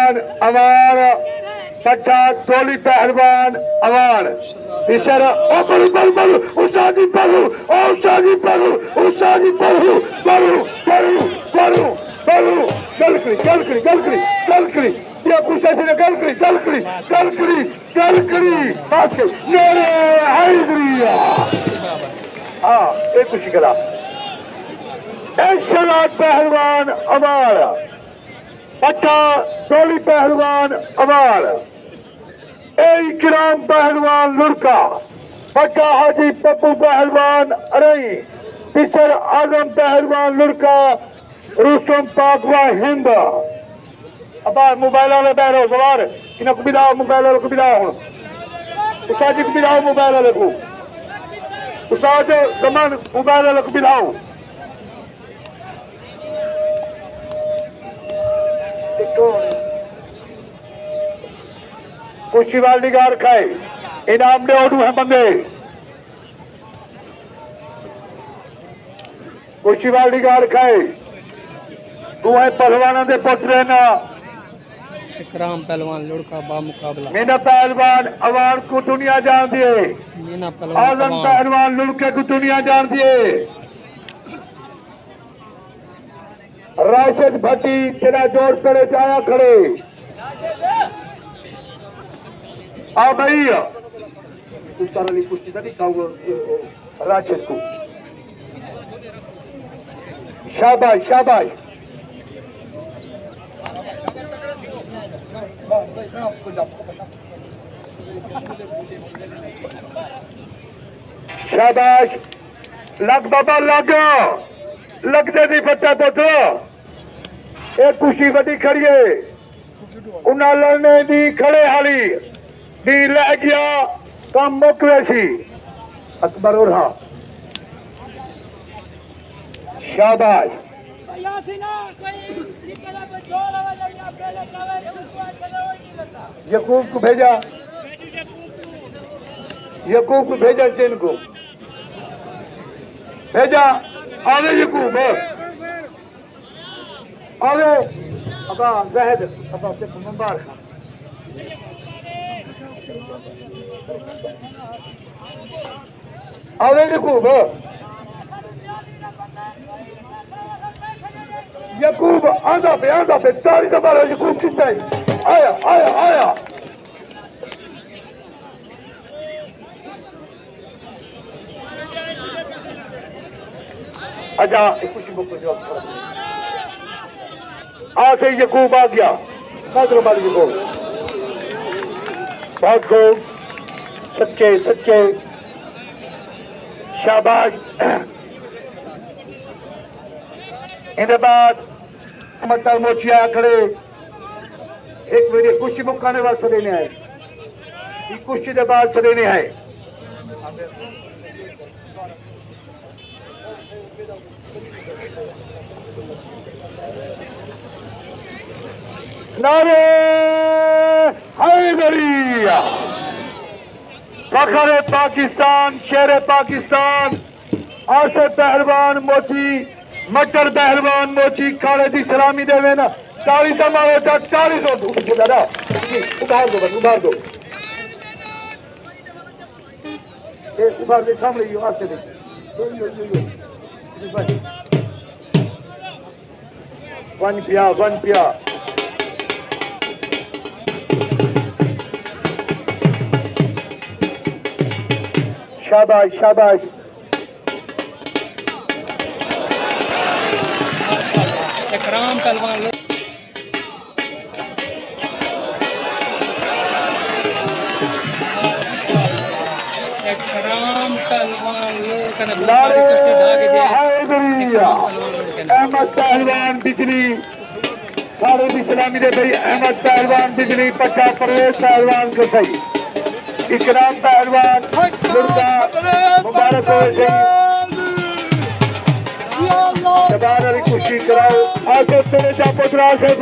पहलवान अवान पट्टा टोली पहलवान अवान इशारा ओ बलू बलू बलू उसादी बलू ओ उसादी बलू उसादी बलू बलू बलू बलू बलू गलकड़ी ये कुछ ऐसे ने गलकड़ी बात के मेरे हैदरिया हाँ एक कुछ गला एक पहलवान अवान पट्टा टोली पहलवान अवान इकराम पहलवान लुड़का पट्टा हाजी पप्पू पहलवान अरई पिछर आजम पहलवान लुड़का रुस्तम पाकवा हिंद अब मोबाइल वाले बैठो सवार इनको बिलाओ मोबाइल वाले को बिलाओ उस्ताद जी को बिलाओ मोबाइल वाले को उस्ताद जमान मोबाइल वाले को बिलाओ कुछ वाली गार खाए इनाम दे ओडू है बंदे कुछ वाली गार खाए तू है पहलवाना दे पुत्र ना इकराम पहलवान लुड़का बा मुकाबला मीना पहलवान अवान को दुनिया जान दिए मीना पहलवान आजम पहलवान लुड़के को दुनिया जान दिए राशिद भट्टी तेरा जोर करे जाया खड़े आ भाई तू सारा कुछ नहीं खाऊंगा राशिद को शाबाश शाबाश शाबाश लग बाबा लगते नहीं बच्चा पुत्र एक खुशी वड्डी खड़िए उन्हें लड़ने दी खड़े हाली दी लै गया कम मुक सी अकबर और हाँ शाबाश यकूब को भेजा चैन को भेजा आगे यकूब आगे अबा जहद अबा से मुबारक आगे यकूब आंदा पे तारी दबारा यकूब कितना आया आया आया अच्छा कुछ आके यकूब आ गया बहुत खूब सच्चे शाबाश इनके बाद मतलब मोचिया खड़े एक मेरी कुछ मुकाने वास्ते देने आए कुछ के बाद से देने आए नारे हैदरिया फखर पाकिस्तान शेर पाकिस्तान आसे पहलवान मोची मटर पहलवान मोची खाले दी सलामी देवे ना 40 मारो 40 दादा उधार दो बस उधार दो ये उधार दे सामने यो आसे दे वन पिया शाबाश इकराम पहलवान अहमद पहलवान बिजली सारे इस्लामी दे भाई अहमद पहलवान बिजली पट्टा परवेज पहलवान के सही इकराम पहलवान मुबारक हो जबान अली खुशी कराओ आगे तेरे जा पुत्रा से